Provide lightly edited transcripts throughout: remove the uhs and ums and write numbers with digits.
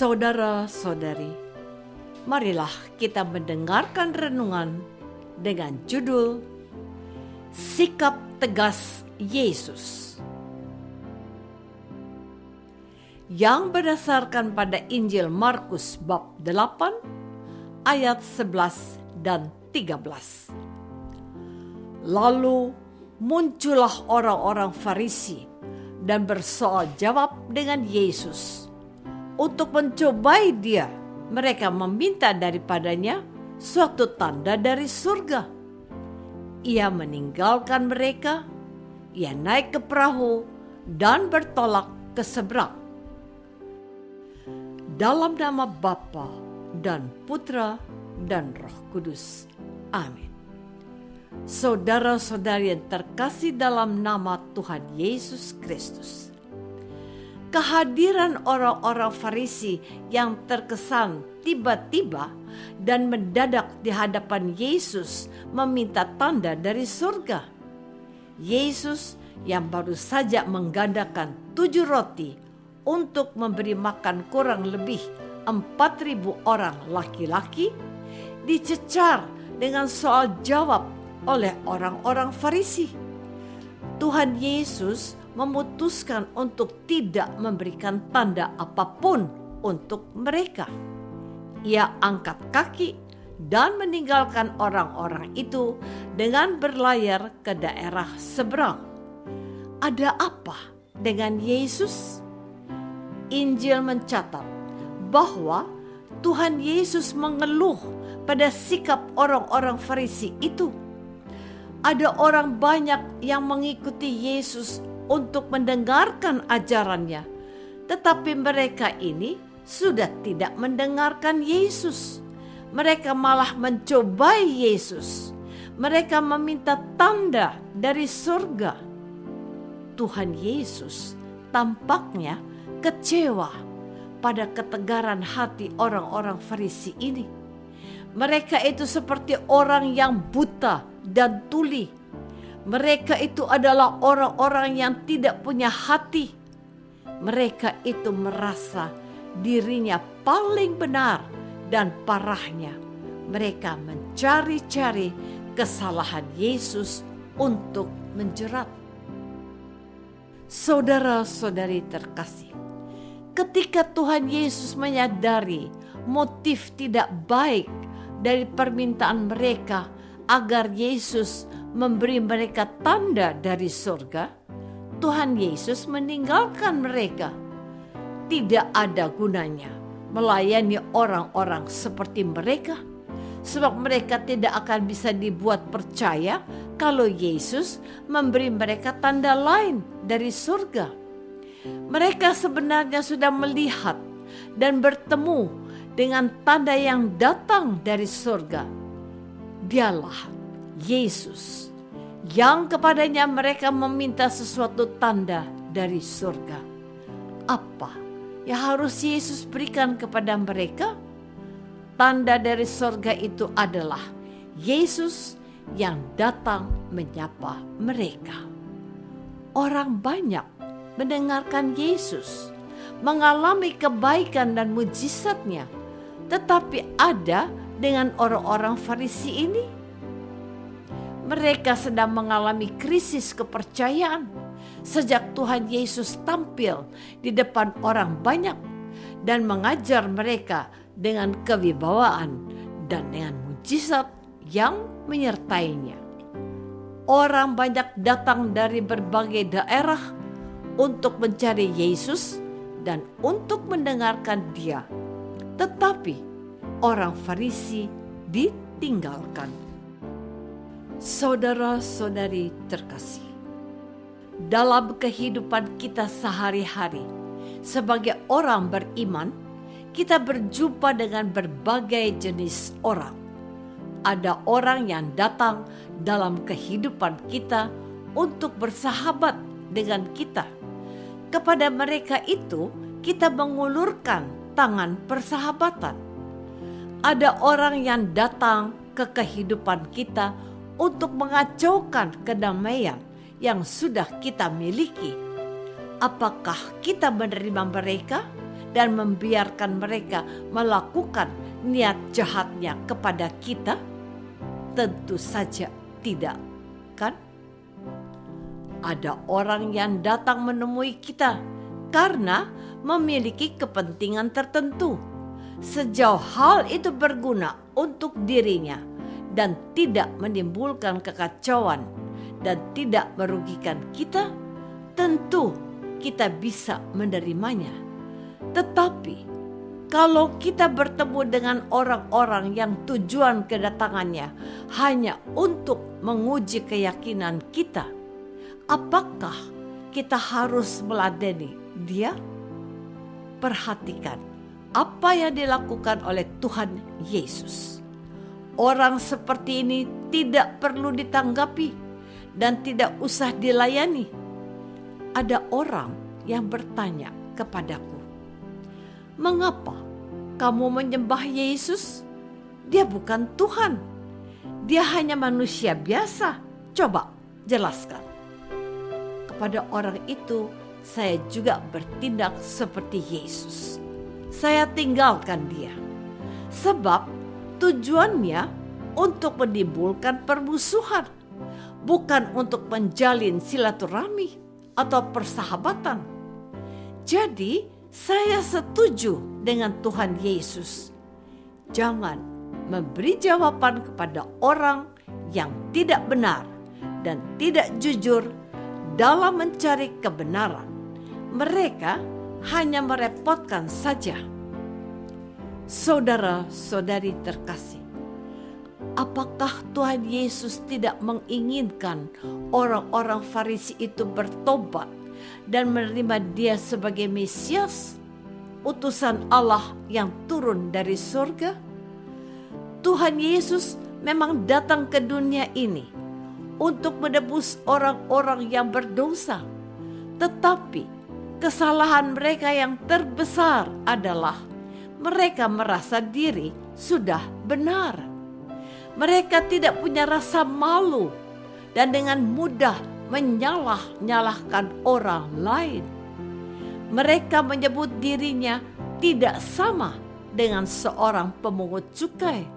Saudara-saudari, marilah kita mendengarkan renungan dengan judul Sikap Tegas Yesus, yang berdasarkan pada Injil Markus bab 8 ayat 11 dan 13. Lalu muncullah orang-orang Farisi dan bersoal jawab dengan Yesus. Untuk mencobai dia, mereka meminta daripadanya suatu tanda dari surga. Ia meninggalkan mereka, ia naik ke perahu dan bertolak ke seberang. Dalam nama Bapa dan Putra dan Roh Kudus. Amin. Saudara-saudari yang terkasih dalam nama Tuhan Yesus Kristus, kehadiran orang-orang Farisi yang terkesan tiba-tiba dan mendadak di hadapan Yesus meminta tanda dari surga. Yesus yang baru saja menggandakan 7 roti untuk memberi makan kurang lebih 4.000 orang laki-laki, dicecar dengan soal jawab oleh orang-orang Farisi. Tuhan Yesus memutuskan untuk tidak memberikan tanda apapun untuk mereka. Ia angkat kaki dan meninggalkan orang-orang itu dengan berlayar ke daerah seberang. Ada apa dengan Yesus? Injil mencatat bahwa Tuhan Yesus mengeluh pada sikap orang-orang Farisi itu. Ada orang banyak yang mengikuti Yesus untuk mendengarkan ajarannya, tetapi mereka ini sudah tidak mendengarkan Yesus. Mereka malah mencobai Yesus. Mereka meminta tanda dari surga. Tuhan Yesus tampaknya kecewa pada ketegaran hati orang-orang Farisi ini. Mereka itu seperti orang yang buta dan tuli. Mereka itu adalah orang-orang yang tidak punya hati. Mereka itu merasa dirinya paling benar, dan parahnya mereka mencari-cari kesalahan Yesus untuk menjerat. Saudara-saudari terkasih, ketika Tuhan Yesus menyadari motif tidak baik dari permintaan mereka agar Yesus memberi mereka tanda dari surga, Tuhan Yesus meninggalkan mereka. Tidak ada gunanya melayani orang-orang seperti mereka, sebab mereka tidak akan bisa dibuat percaya kalau Yesus memberi mereka tanda lain dari surga. Mereka sebenarnya sudah melihat dan bertemu dengan tanda yang datang dari surga. Dialah Yesus yang kepadanya mereka meminta sesuatu tanda dari surga. Apa yang harus Yesus berikan kepada mereka? Tanda dari surga itu adalah Yesus yang datang menyapa mereka. Orang banyak mendengarkan Yesus, mengalami kebaikan dan mujizatnya, tetapi ada dengan orang-orang Farisi ini. Mereka sedang mengalami krisis kepercayaan sejak Tuhan Yesus tampil di depan orang banyak dan mengajar mereka dengan kewibawaan dan dengan mujizat yang menyertainya. Orang banyak datang dari berbagai daerah untuk mencari Yesus dan untuk mendengarkan Dia, tetapi orang Farisi ditinggalkan. Saudara-saudari terkasih, dalam kehidupan kita sehari-hari sebagai orang beriman, kita berjumpa dengan berbagai jenis orang. Ada orang yang datang dalam kehidupan kita untuk bersahabat dengan kita. Kepada mereka itu kita mengulurkan tangan persahabatan. Ada orang yang datang ke kehidupan kita untuk mengacaukan kedamaian yang sudah kita miliki. Apakah kita menerima mereka dan membiarkan mereka melakukan niat jahatnya kepada kita? Tentu saja tidak, kan? Ada orang yang datang menemui kita karena memiliki kepentingan tertentu. Sejauh hal itu berguna untuk dirinya dan tidak menimbulkan kekacauan dan tidak merugikan kita, tentu kita bisa menerimanya. Tetapi kalau kita bertemu dengan orang-orang yang tujuan kedatangannya hanya untuk menguji keyakinan kita, apakah kita harus meladeni dia? Perhatikan apa yang dilakukan oleh Tuhan Yesus. Orang seperti ini tidak perlu ditanggapi dan tidak usah dilayani. Ada orang yang bertanya kepadaku, "Mengapa kamu menyembah Yesus? Dia bukan Tuhan. Dia hanya manusia biasa. Coba jelaskan." Kepada orang itu, saya juga bertindak seperti Yesus. Saya tinggalkan dia. Sebab tujuannya untuk menimbulkan permusuhan, bukan untuk menjalin silaturahmi atau persahabatan. Jadi, saya setuju dengan Tuhan Yesus. Jangan memberi jawaban kepada orang yang tidak benar dan tidak jujur dalam mencari kebenaran. Mereka hanya merepotkan saja. Saudara-saudari terkasih, apakah Tuhan Yesus tidak menginginkan orang-orang Farisi itu bertobat dan menerima Dia sebagai Mesias, utusan Allah yang turun dari surga? Tuhan Yesus memang datang ke dunia ini untuk menebus orang-orang yang berdosa. Tetapi kesalahan mereka yang terbesar adalah mereka merasa diri sudah benar. Mereka tidak punya rasa malu dan dengan mudah menyalah-nyalahkan orang lain. Mereka menyebut dirinya tidak sama dengan seorang pemungut cukai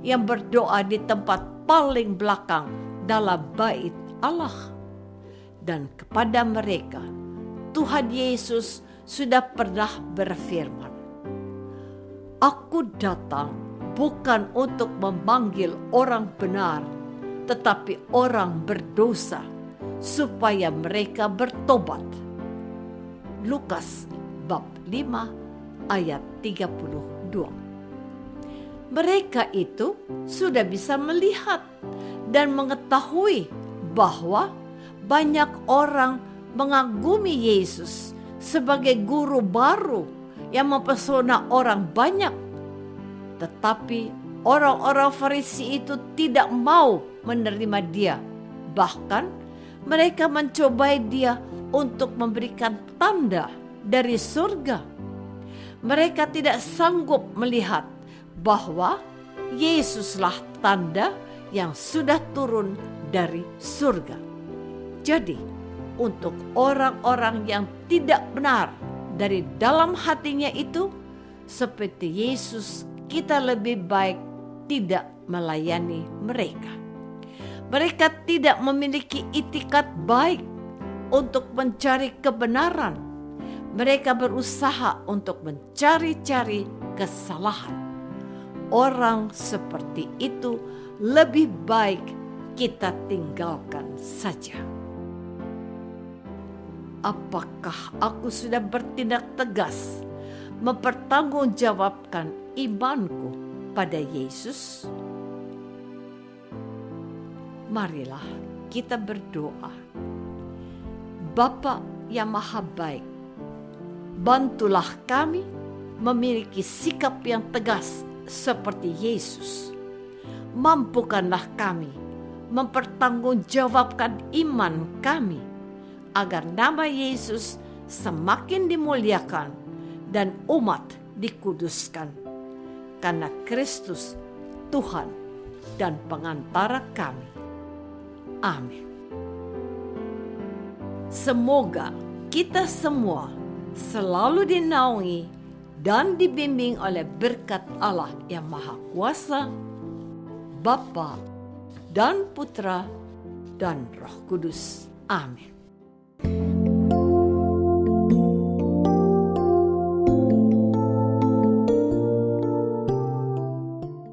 yang berdoa di tempat paling belakang dalam bait Allah. Dan kepada mereka, Tuhan Yesus sudah pernah berfirman, "Aku datang bukan untuk memanggil orang benar, tetapi orang berdosa, supaya mereka bertobat." Lukas bab 5 ayat 32. Mereka itu sudah bisa melihat dan mengetahui bahwa banyak orang mengagumi Yesus sebagai guru baru yang mempesona orang banyak. Tetapi orang-orang Farisi itu tidak mau menerima dia. Bahkan mereka mencobai dia untuk memberikan tanda dari surga. Mereka tidak sanggup melihat bahwa Yesuslah tanda yang sudah turun dari surga. Jadi, untuk orang-orang yang tidak benar dari dalam hatinya itu, seperti Yesus, kita lebih baik tidak melayani mereka. Mereka tidak memiliki itikat baik untuk mencari kebenaran. Mereka berusaha untuk mencari-cari kesalahan. Orang seperti itu lebih baik kita tinggalkan saja. Apakah aku sudah bertindak tegas mempertanggungjawabkan imanku pada Yesus? Marilah kita berdoa. Bapa yang Maha Baik, bantulah kami memiliki sikap yang tegas seperti Yesus. Mampukanlah kami mempertanggungjawabkan iman kami, agar nama Yesus semakin dimuliakan dan umat dikuduskan. Karena Kristus Tuhan dan pengantara kami. Amin. Semoga kita semua selalu dinaungi dan dibimbing oleh berkat Allah yang Maha Kuasa, Bapa dan Putra dan Roh Kudus. Amin.